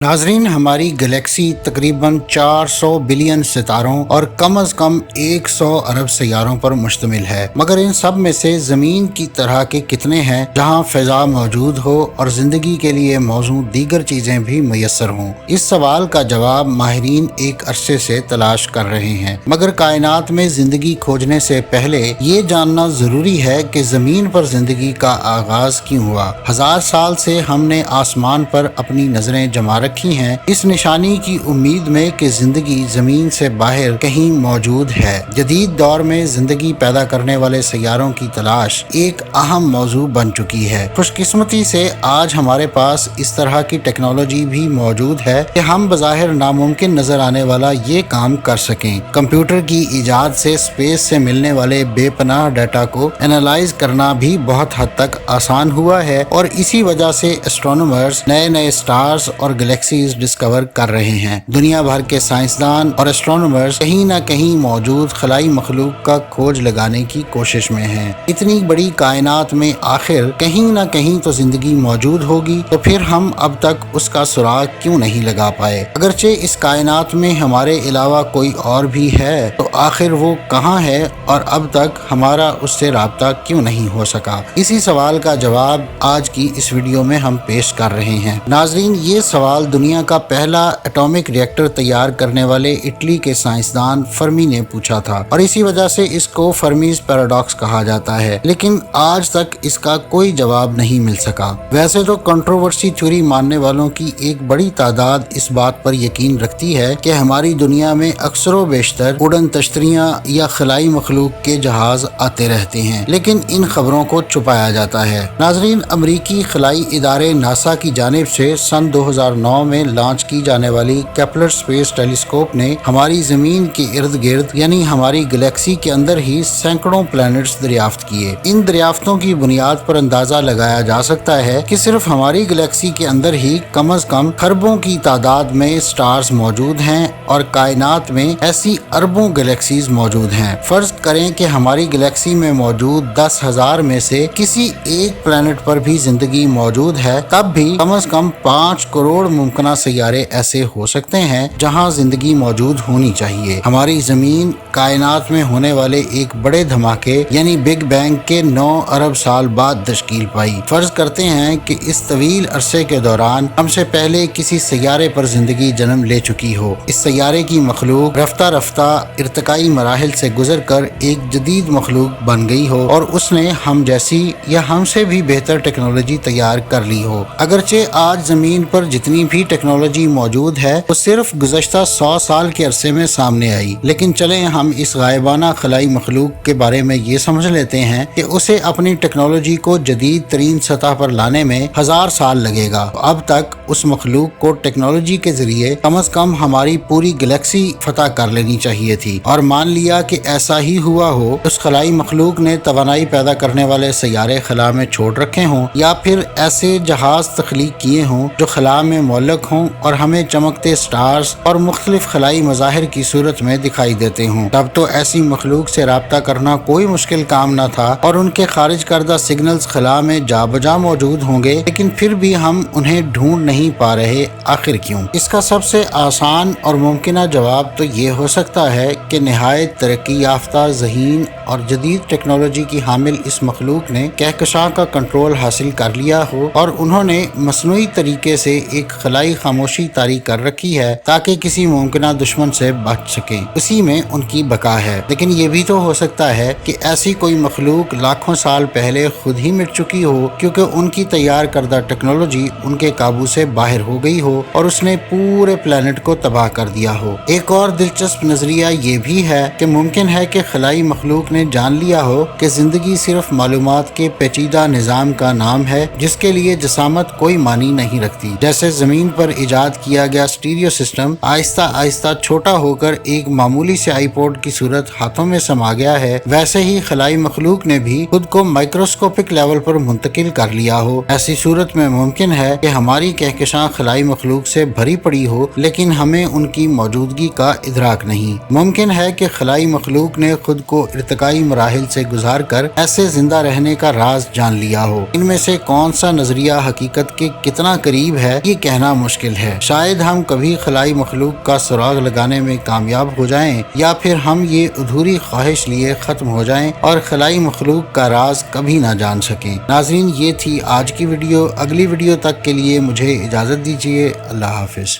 नाजरीन, हमारी गैलेक्सी तकरीबन 400 बिलियन सितारों और कम अज कम 100 अरब सैयारों पर मुश्तमिल है। मगर इन सब में से जमीन की तरह के कितने हैं जहां फिजा मौजूद हो और जिंदगी के लिए मौजूद दीगर चीजें भी मैसर हों? इस सवाल का जवाब माहिरीन एक अरसे से तलाश कर रहे हैं। मगर कायनात में जिंदगी खोजने से पहले ये जानना जरूरी है कि जमीन पर जिंदगी का आगाज क्यों हुआ। हजार साल से हमने आसमान पर अपनी नजरें जमा रखी हैं, इस निशानी की उम्मीद में कि जिंदगी जमीन से बाहर कहीं मौजूद है। जदीद दौर में जिंदगी पैदा करने वाले सैयारों की तलाश एक अहम मौजू बन चुकी है। खुशकिस्मती से आज हमारे पास इस तरह की टेक्नोलॉजी भी मौजूद है कि हम बज़ाहिर नामुमकिन नजर आने वाला ये काम कर सकें। कंप्यूटर की इजाद से स्पेस से मिलने वाले बेपनाह डाटा को एनालाइज करना भी बहुत हद तक आसान हुआ है और इसी वजह से एस्ट्रोनॉमर्स नए नए स्टार्स और गैलेक्सीज डिस्कवर कर रहे हैं। दुनिया भर के साइंसदान और एस्ट्रोनॉमर्स कहीं न कहीं मौजूद खलाई मखलूक का खोज लगाने की कोशिश में हैं। इतनी बड़ी कायनात में आखिर कहीं न कहीं तो जिंदगी मौजूद होगी, तो फिर हम अब तक उसका सुराग क्यों नहीं लगा पाए? अगरचे इस कायनात में हमारे अलावा कोई और भी है, तो आखिर वो कहाँ है और अब तक हमारा उससे राब्ता क्यों नहीं हो सका? इसी सवाल का जवाब आज की इस वीडियो में हम पेश कर रहे हैं। नाजरीन, ये सवाल दुनिया का पहला एटॉमिक रिएक्टर तैयार करने वाले इटली के साइंसदान फर्मी ने पूछा था और इसी वजह से इसको फर्मीज पैराडॉक्स कहा जाता है, लेकिन आज तक इसका कोई जवाब नहीं मिल सका। वैसे तो कंट्रोवर्सी थ्योरी मानने वालों की एक बड़ी तादाद इस बात पर यकीन रखती है कि हमारी दुनिया में अक्सरों बेशतर उड़न तश्तरियां या खलाई मखलूक के जहाज आते रहते हैं, लेकिन इन खबरों को छुपाया जाता है। नाजरीन, अमरीकी खलाई इदारे नासा की जानिब से सन 2009 में लॉन्च की जाने वाली केपलर स्पेस टेलीस्कोप ने हमारी जमीन के इर्द गिर्द यानी हमारी गैलेक्सी के अंदर ही सैकड़ों प्लैनेट्स दरियाफ्त किए। इन दरियाफ्तों की बुनियाद पर अंदाजा लगाया जा सकता है कि सिर्फ हमारी गैलेक्सी के अंदर ही कम अज कम खरबों की तादाद में स्टार्स मौजूद हैं और कायनात में ऐसी अरबों गैलेक्सीज मौजूद हैं। फर्ज करें कि हमारी गैलेक्सी में मौजूद 10,000 में से किसी एक प्लैनेट पर भी जिंदगी मौजूद है, तब भी कम अज कम 5 करोड़ मुमकिन सैयारे ऐसे हो सकते हैं जहां जिंदगी मौजूद होनी चाहिए। हमारी जमीन कायनात में होने वाले एक बड़े धमाके यानी बिग बैंग के 9 अरब साल बाद तश्कील पाई। फर्ज करते हैं कि इस तवील अरसे के दौरान हमसे पहले किसी सैयारे पर जिंदगी जन्म ले चुकी हो। इस सैयारे की मखलूक रफ्ता रफ्ता इर्तिकाई मराहिल से गुजर कर एक जदीद मखलूक बन गई हो और उसने हम जैसी या हमसे भी बेहतर टेक्नोलॉजी तैयार कर ली हो। अगरचे आज जमीन पर जितनी भी टेक्नोलॉजी मौजूद है वो सिर्फ गुज़श्ता 100 साल के अरसे में सामने आई, लेकिन चलें हम इस गायबाना खलाई मखलूक के बारे में ये समझ लेते हैं कि उसे अपनी टेक्नोलॉजी को जदीद तरीन सतह पर लाने में 1000 साल लगेगा। अब तक उस मखलूक को टेक्नोलॉजी के जरिए कम से कम हमारी पूरी गैलेक्सी फतह कर लेनी चाहिए थी, और मान लिया कि ऐसा ही हुआ हो, उस खलाई मखलूक ने तवानाई पैदा करने वाले सैयारे खला में छोड़ रखे हों या फिर ऐसे जहाज तख्लीक किए हों जो खला में मौलक हों और हमें चमकते स्टार्स और मुख्तलिफ खलाई मज़ाहिर की सूरत में दिखाई देते हों, तब तो ऐसी मखलूक से राब्ता करना कोई मुश्किल काम न था और उनके खारिज करदा सिग्नल्स खला में जा बजा मौजूद होंगे, लेकिन फिर भी हम उन्हें ढूंढ नहीं पा रहे। आखिर क्यों? इसका सबसे आसान और मुमकिन जवाब तो ये हो सकता है कि निहायत तरक्की याफ्ता ज़हीन और जदीद टेक्नोलॉजी की हामिल इस मखलूक ने कहकशां का कंट्रोल हासिल कर लिया हो और उन्होंने मसनूई तरीके से एक खलाई खामोशी तारी कर रखी है ताकि किसी मुमकिन दुश्मन से बच सके। उसी में उनकी बका है। लेकिन ये भी तो हो सकता है कि ऐसी कोई मखलूक लाखों साल पहले खुद ही मिट चुकी हो, क्योंकि उनकी तैयार करदा टेक्नोलॉजी उनके काबू से बाहर हो गई हो और उसने पूरे प्लेनेट को तबाह कर दिया हो। एक और दिलचस्प नजरिया ये भी है कि मुमकिन है कि खलाई मखलूक ने जान लिया हो कि जिंदगी सिर्फ मालूमात के पेचीदा निजाम का नाम है जिसके लिए जसामत कोई मानी नहीं रखती। जैसे जमीन पर इजाद किया गया स्टीरियो सिस्टम आहिस्ता आहिस्ता छोटा होकर एक मामूली से आईपॉड की सूरत हाथों में समा गया है, वैसे ही खलाई मखलूक ने भी खुद को माइक्रोस्कोपिक लेवल पर मुंतकिल कर लिया हो। ऐसी सूरत में मुमकिन है कि हमारी कहकशां खलाई मखलूक से भरी पड़ी हो, लेकिन हमें उनकी मौजूदगी का इदराक नहीं। मुमकिन है कि खलाई मखलूक ने खुद को इर्तिकाई मराहिल से गुजार कर ऐसे जिंदा रहने का राज जान लिया हो। इनमें से कौन सा नजरिया हकीकत के कितना करीब है ये कहना کتنا مشکل ہے۔ شاید ہم کبھی خلائی مخلوق کا سراغ لگانے میں کامیاب ہو جائیں یا پھر ہم یہ ادھوری خواہش لیے ختم ہو جائیں اور خلائی مخلوق کا راز کبھی نہ جان سکیں۔ ناظرین، یہ تھی آج کی ویڈیو۔ اگلی ویڈیو تک کے لیے مجھے اجازت دیجیے۔ اللہ حافظ۔